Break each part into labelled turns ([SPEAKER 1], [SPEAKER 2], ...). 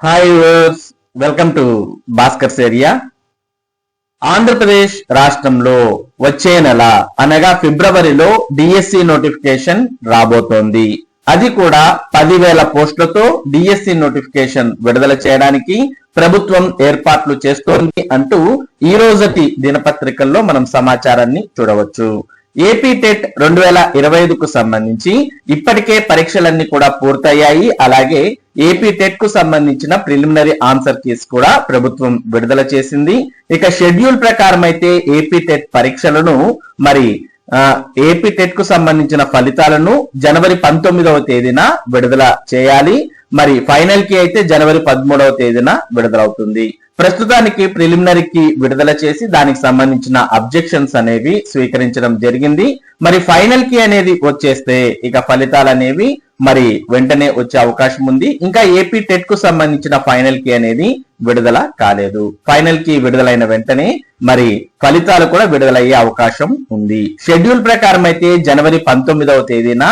[SPEAKER 1] Hi viewers, welcome to Bhaskar's area. Andhra Pradesh రాష్ట్రంలో వచ్చే నెల అనగా ఫిబ్రవరిలో డిఎస్సి నోటిఫికేషన్ రాబోతోంది. అది కూడా 10,000 పోస్టులతో డిఎస్సి నోటిఫికేషన్ విడుదల చేయడానికి ప్రభుత్వం ఏర్పాట్లు చేస్తోంది అంటూ ఈ రోజటి దినపత్రికల్లో మనం సమాచారాన్ని చూడవచ్చు. ఏపీ టెట్ 2025కు సంబంధించి ఇప్పటికే పరీక్షలన్నీ కూడా పూర్తయ్యాయి. అలాగే ఏపీ టెట్ కు సంబంధించిన ప్రిలిమినరీ ఆన్సర్ కీస్ కూడా ప్రభుత్వం విడుదల చేసింది. ఇక షెడ్యూల్ ప్రకారం అయితే ఏపీ టెట్ పరీక్షలను ఏపీ టెట్ కు సంబంధించిన ఫలితాలను జనవరి 19వ తేదీన విడుదల చేయాలి. ఫైనల్ కి అయితే జనవరి 13వ తేదీన విడుదలవుతుంది. ప్రస్తుతానికి ప్రిలిమినరీకి విడుదల చేసి దానికి సంబంధించిన అబ్జెక్షన్స్ అనేవి స్వీకరించడం జరిగింది. ఫైనల్ కి అనేది వచ్చేస్తే ఇక ఫలితాలు అనేవి వెంటనే వచ్చే అవకాశం ఉంది. ఇంకా ఏపీ టెట్ కు సంబంధించిన ఫైనల్ కి అనేది విడుదల కాలేదు. ఫైనల్ కి విడుదలైన వెంటనే ఫలితాలు కూడా విడుదలయ్యే అవకాశం ఉంది. షెడ్యూల్ ప్రకారం అయితే జనవరి 19వ తేదీన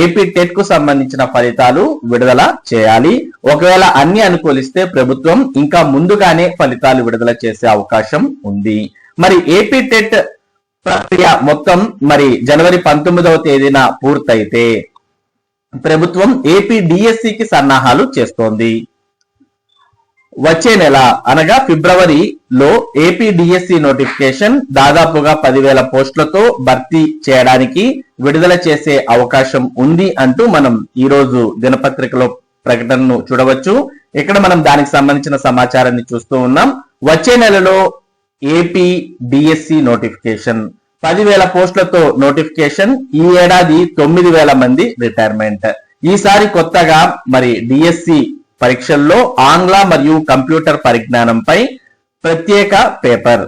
[SPEAKER 1] ఏపీ టెట్ కు సంబంధించిన ఫలితాలు విడుదల చేయాలి. ఒకవేళ అన్ని అనుకూలిస్తే ప్రభుత్వం ఇంకా ముందుగానే ఫలితాలు విడుదల చేసే అవకాశం ఉంది. ఏపీ టెట్ ప్రక్రియ మొత్తం జనవరి 19వ తేదీన పూర్తయితే ప్రభుత్వం ఏపీ డిఎస్సికి సన్నాహాలు చేస్తోంది. వచ్చే నెల అనగా ఫిబ్రవరిలో ఏపీ డిఎస్సి నోటిఫికేషన్ దాదాపుగా 10,000 పోస్టులతో భర్తీ చేయడానికి విడుదల చేసే అవకాశం ఉంది అంటూ మనం ఈ రోజు దినపత్రికలో ప్రకటనను చూడవచ్చు. ఇక్కడ మనం దానికి సంబంధించిన సమాచారాన్ని చూస్తూ ఉన్నాం. వచ్చే నెలలో ఏపీ డిఎస్సి నోటిఫికేషన్ 10,000 పోస్టులతో నోటిఫికేషన్. ఈ ఏడాది 9,000 మంది రిటైర్మెంట్. ఈసారి కొత్తగా డిఎస్సి పరీక్షల్లో ఆంగ్ల మరియు కంప్యూటర్ పరిజ్ఞానంపై ప్రత్యేక పేపర్.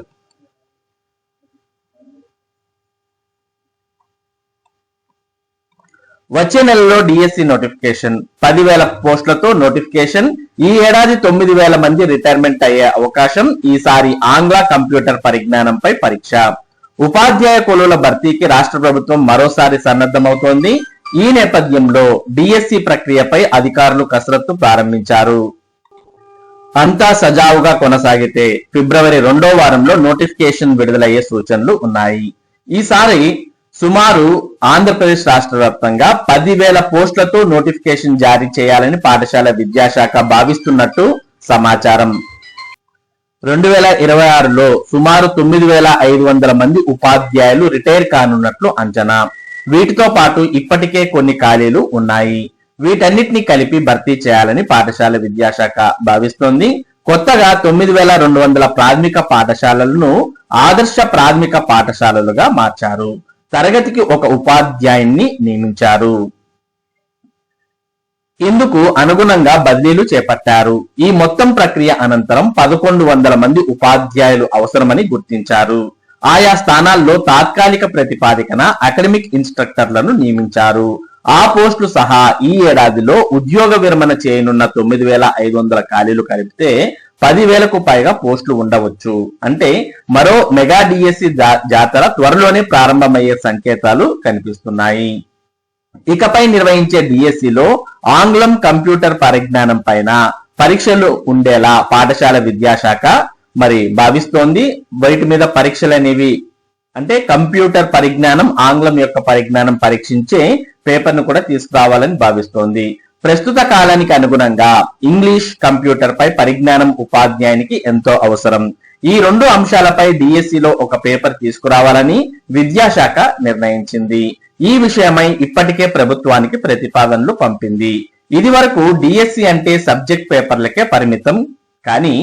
[SPEAKER 1] వచ్చే నెలలో డిఎస్సి నోటిఫికేషన్ 10,000 పోస్టులతో నోటిఫికేషన్. ఈ ఏడాది 9,000 మంది రిటైర్మెంట్ అయ్యే అవకాశం. ఈసారి ఆంగ్ల కంప్యూటర్ పరిజ్ఞానంపై పరీక్ష. ఉపాధ్యాయ కొలువుల భర్తీకి రాష్ట్ర ప్రభుత్వం మరోసారి సన్నద్ధమవుతోంది. ఈ నేపథ్యంలో డిఎస్సి ప్రక్రియపై అధికారులు కసరత్తు ప్రారంభించారు. అంతా సజావుగా కొనసాగితే ఫిబ్రవరి 2వ వారంలో నోటిఫికేషన్ విడుదలయ్యే సూచనలు ఉన్నాయి. ఈసారి సుమారు ఆంధ్రప్రదేశ్ రాష్ట్ర వ్యాప్తంగా 10,000 పోస్టులతో నోటిఫికేషన్ జారీ చేయాలని పాఠశాల విద్యాశాఖ భావిస్తున్నట్టు సమాచారం. 2026లో సుమారు 9,500 మంది ఉపాధ్యాయులు రిటైర్ కానున్నట్లు అంచనా. వీటితో పాటు ఇప్పటికే కొన్ని ఖాళీలు ఉన్నాయి. వీటన్నిటిని కలిపి భర్తీ చేయాలని పాఠశాల విద్యాశాఖ భావిస్తోంది. కొత్తగా 9,200 ప్రాథమిక పాఠశాలలను ఆదర్శ ప్రాథమిక పాఠశాలలుగా మార్చారు. తరగతికి ఒక ఉపాధ్యాయున్ని నియమించారు. ఇందుకు అనుగుణంగా బదిలీలు చేపట్టారు. ఈ మొత్తం ప్రక్రియ అనంతరం 1,100 మంది ఉపాధ్యాయులు అవసరమని గుర్తించారు. ఆయా స్థానాల్లో తాత్కాలిక ప్రతిపాదికన అకాడమిక్ ఇన్స్ట్రక్టర్లను నియమించారు. ఆ పోస్టులు సహా ఈ ఏడాదిలో ఉద్యోగ విరమణ చేయనున్న 9,500 ఖాళీలు కలిపితే 10,000కు పైగా పోస్టులు ఉండవచ్చు. అంటే మరో మెగా డిఎస్సి జాతర త్వరలోనే ప్రారంభమయ్యే సంకేతాలు కనిపిస్తున్నాయి. ఇకపై నిర్వహించే డిఎస్సిలో ఆంగ్లం కంప్యూటర్ పరిజ్ఞానం పైన పరీక్షలు ఉండేలా పాఠశాల విద్యాశాఖ భావిస్తోంది. వీటి మీద పరీక్షలు అనేవి అంటే కంప్యూటర్ పరిజ్ఞానం, ఆంగ్లం యొక్క పరిజ్ఞానం పరీక్షించే పేపర్ ను కూడా తీసుకురావాలని భావిస్తోంది. ప్రస్తుత కాలానికి అనుగుణంగా ఇంగ్లీష్, కంప్యూటర్ పై పరిజ్ఞానం ఉపాధ్యాయునికి ఎంతో అవసరం. ఈ 2 అంశాలపై డిఎస్సిలో ఒక పేపర్ తీసుకురావాలని విద్యాశాఖ నిర్ణయించింది. ఈ విషయమై ఇప్పటికే ప్రభుత్వానికి ప్రతిపాదనలు పంపింది. ఇది వరకు డిఎస్సి అంటే సబ్జెక్ట్ పేపర్లకే పరిమితం. కానీ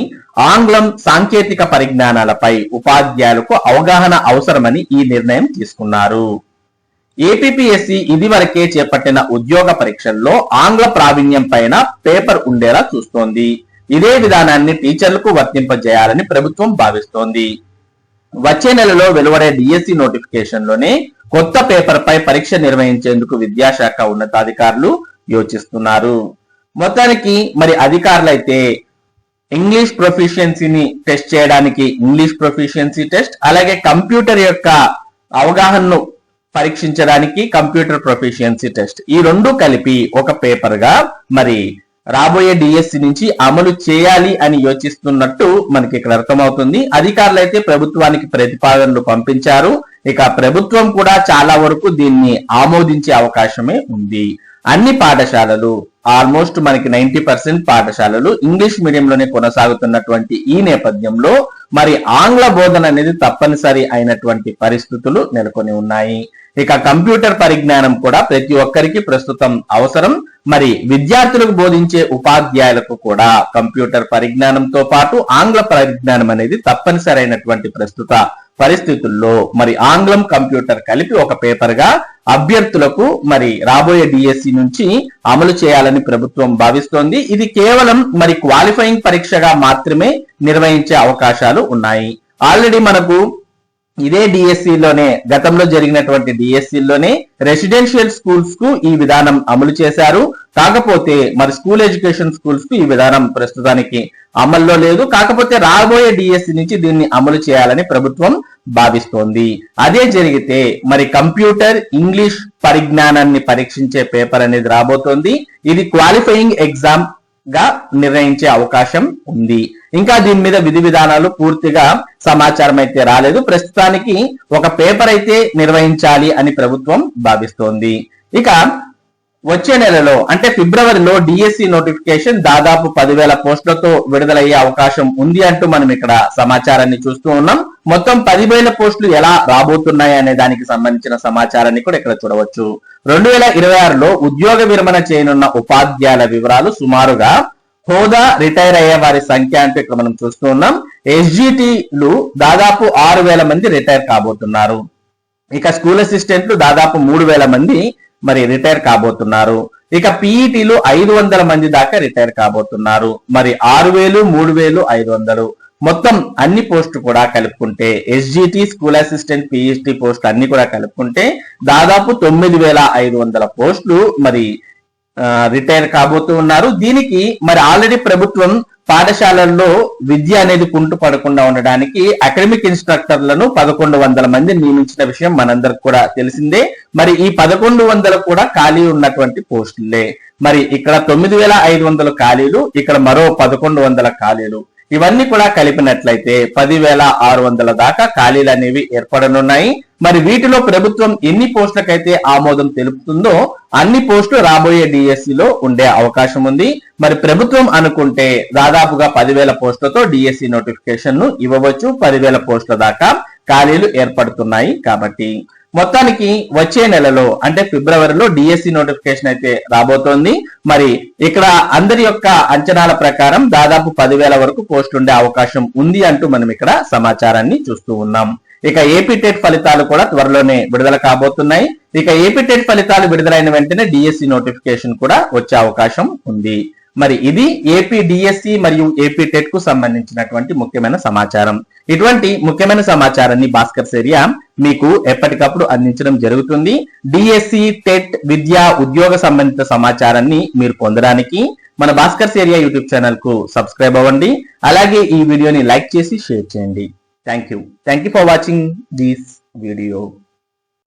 [SPEAKER 1] ఆంగ్లం, సాంకేతిక పరిజ్ఞానాలపై ఉపాధ్యాయులకు అవగాహన అవసరమని ఈ నిర్ణయం తీసుకున్నారు. ఏపీపీఎస్సి ఇదివరకే చేపట్టిన ఉద్యోగ పరీక్షల్లో ఆంగ్ల ప్రావీణ్యం పైన పేపర్ ఉండేలా చూస్తోంది. ఇదే విధానాన్ని టీచర్లకు వర్తింపజేయాలని ప్రభుత్వం భావిస్తోంది. వచ్చే నెలలో వెలువడే డిఎస్సి నోటిఫికేషన్ లోనే కొత్త పేపర్ పై పరీక్ష నిర్వహించేందుకు విద్యాశాఖ ఉన్నతాధికారులు యోచిస్తున్నారు. మొత్తానికి అధికారులు అయితే ఇంగ్లీష్ ప్రొఫిషియన్సీని టెస్ట్ చేయడానికి ఇంగ్లీష్ ప్రొఫిషియన్సీ టెస్ట్, అలాగే కంప్యూటర్ యొక్క అవగాహనను పరీక్షించడానికి కంప్యూటర్ ప్రొఫిషియన్సీ టెస్ట్, ఈ 2 కలిపి ఒక పేపర్ గా రాబోయే డిఎస్సి నుంచి అమలు చేయాలి అని యోచిస్తున్నట్టు మనకి ఇక్కడ అర్థమవుతుంది. అధికారులు అయితే ప్రభుత్వానికి ప్రతిపాదనలు పంపించారు. ఇక ప్రభుత్వం కూడా చాలా వరకు దీన్ని ఆమోదించే అవకాశమే ఉంది. అన్ని పాఠశాలలు ఆల్మోస్ట్ మనకి 90% పాఠశాలలు ఇంగ్లీష్ మీడియంలోనే కొనసాగుతున్నటువంటి ఈ నేపథ్యంలో మరి ఆంగ్ల బోధన అనేది తప్పనిసరి అయినటువంటి పరిస్థితులు నెలకొని ఉన్నాయి. ఇక కంప్యూటర్ పరిజ్ఞానం కూడా ప్రతి ఒక్కరికి ప్రస్తుతం అవసరం. మరి విద్యార్థులకు బోధించే ఉపాధ్యాయులకు కూడా కంప్యూటర్ పరిజ్ఞానంతో పాటు ఆంగ్ల పరిజ్ఞానం అనేది తప్పనిసరి అయినటువంటి ప్రస్తుత పరిస్థితుల్లో మరి ఆంగ్లం కంప్యూటర్ కలిపి ఒక పేపర్ గా అభ్యర్థులకు మరి రాబోయే డిఎస్సి నుంచి అమలు చేయాలని ప్రభుత్వం భావిస్తోంది. ఇది కేవలం మరి క్వాలిఫైయింగ్ పరీక్షగా మాత్రమే నిర్వహించే అవకాశాలు ఉన్నాయి. ఆల్రెడీ మనకు ఇదే డిఎస్సిలోనే గతంలో జరిగినటువంటి డిఎస్సిలోనే రెసిడెన్షియల్ స్కూల్స్ కు ఈ విధానం అమలు చేశారు. కాకపోతే మరి స్కూల్ ఎడ్యుకేషన్ స్కూల్స్ కు ఈ విధానం ప్రస్తుతానికి అమల్లో లేదు. కాకపోతే రాబోయే డిఎస్సి నుంచి దీన్ని అమలు చేయాలని ప్రభుత్వం భావిస్తోంది. అదే జరిగితే మరి కంప్యూటర్ ఇంగ్లీష్ పరిజ్ఞానాన్ని పరీక్షించే పేపర్ అనేది రాబోతోంది. ఇది క్వాలిఫైయింగ్ ఎగ్జామ్ గా నిర్ణయించే అవకాశం ఉంది. ఇంకా దీని మీద విధి విధానాలు పూర్తిగా సమాచారం అయితే రాలేదు. ప్రస్తుతానికి ఒక పేపర్ అయితే నిర్వహించాలి అని ప్రభుత్వం భావిస్తోంది. ఇక వచ్చే నెలలో అంటే ఫిబ్రవరిలో డిఎస్సి నోటిఫికేషన్ దాదాపు 10,000 పోస్టులతో విడుదలయ్యే అవకాశం ఉంది అంటూ మనం ఇక్కడ సమాచారాన్ని చూస్తూ ఉన్నాం. మొత్తం 10,000 పోస్టులు ఎలా రాబోతున్నాయి అనే దానికి సంబంధించిన సమాచారాన్ని కూడా ఇక్కడ చూడవచ్చు. 2026లో ఉద్యోగ విరమణ చేయనున్న ఉపాధ్యాయుల వివరాలు సుమారుగా హోదా రిటైర్ అయ్యే వారి సంఖ్య అంటూ ఇక్కడ మనం చూస్తూ ఉన్నాం. ఎస్జిటిలు దాదాపు 6,000 మంది రిటైర్ కాబోతున్నారు. ఇక స్కూల్ అసిస్టెంట్లు దాదాపు 3,000 మంది మరి రిటైర్ కాబోతున్నారు. ఇక పీఈటీలు 500 మంది దాకా రిటైర్ కాబోతున్నారు. మరి 6,000, 3,500 మొత్తం అన్ని పోస్టు కూడా కలుపుకుంటే SGT school assistant PhD post అన్ని కూడా కలుపుకుంటే దాదాపు 9,500 పోస్టులు మరి రిటైర్ కాబోతూ ఉన్నారు. దీనికి మరి ఆల్రెడీ ప్రభుత్వం పాఠశాలల్లో విద్య అనేది కుంటు పడకుండా ఉండడానికి అకాడమిక్ ఇన్స్ట్రక్టర్లను 1,100 మంది నియమించిన విషయం మనందరికి కూడా తెలిసిందే. మరి ఈ 1,100 కూడా ఖాళీ ఉన్నటువంటి పోస్టులే. మరి ఇక్కడ 9,500 ఖాళీలు, ఇక్కడ మరో 1,100 ఖాళీలు, ఇవన్నీ కూడా కలిపినట్లయితే 10,600 దాకా ఖాళీలు అనేవి ఏర్పడనున్నాయి. మరి వీటిలో ప్రభుత్వం ఎన్ని పోస్టులకైతే ఆమోదం తెలుపుతుందో అన్ని పోస్టులు రాబోయే డిఎస్సిలో ఉండే అవకాశం ఉంది. మరి ప్రభుత్వం అనుకుంటే దాదాపుగా 10,000 పోస్టులతో డిఎస్సి నోటిఫికేషన్ ను ఇవ్వవచ్చు. 10,000 పోస్టుల దాకా ఖాళీలు ఏర్పడుతున్నాయి. కాబట్టి మొత్తానికి వచ్చే నెలలో అంటే ఫిబ్రవరిలో డిఎస్సి నోటిఫికేషన్ అయితే రాబోతోంది. మరి ఇక్కడ అందరి యొక్క అంచనాల ప్రకారం దాదాపు 10,000 వరకు పోస్టులు ఉండే అవకాశం ఉంది అంటూ మనం ఇక్కడ సమాచారాన్ని చూస్తూ ఉన్నాం. ఇక ఏపీ టెట్ ఫలితాలు కూడా త్వరలోనే విడుదల కాబోతున్నాయి. ఇక ఏపీ టెట్ ఫలితాలు విడుదలైన వెంటనే డిఎస్సి నోటిఫికేషన్ కూడా వచ్చే అవకాశం ఉంది. మరి ఇది ఏపీ డిఎస్సి మరియు ఏపీ టెట్ కు సంబంధించినటువంటి ముఖ్యమైన సమాచారం. ఇటువంటి ముఖ్యమైన సమాచారాన్ని భాస్కర్ ఏరియా మీకు ఎప్పటికప్పుడు అందించడం జరుగుతుంది. డిఎస్సి టెట్ విద్యా ఉద్యోగ సంబంధిత సమాచారాన్ని మీరు పొందడానికి మన భాస్కర్ ఏరియా యూట్యూబ్ ఛానల్ కు సబ్స్క్రైబ్ అవ్వండి. అలాగే ఈ వీడియోని లైక్ చేసి షేర్ చేయండి. Thank you for watching this video.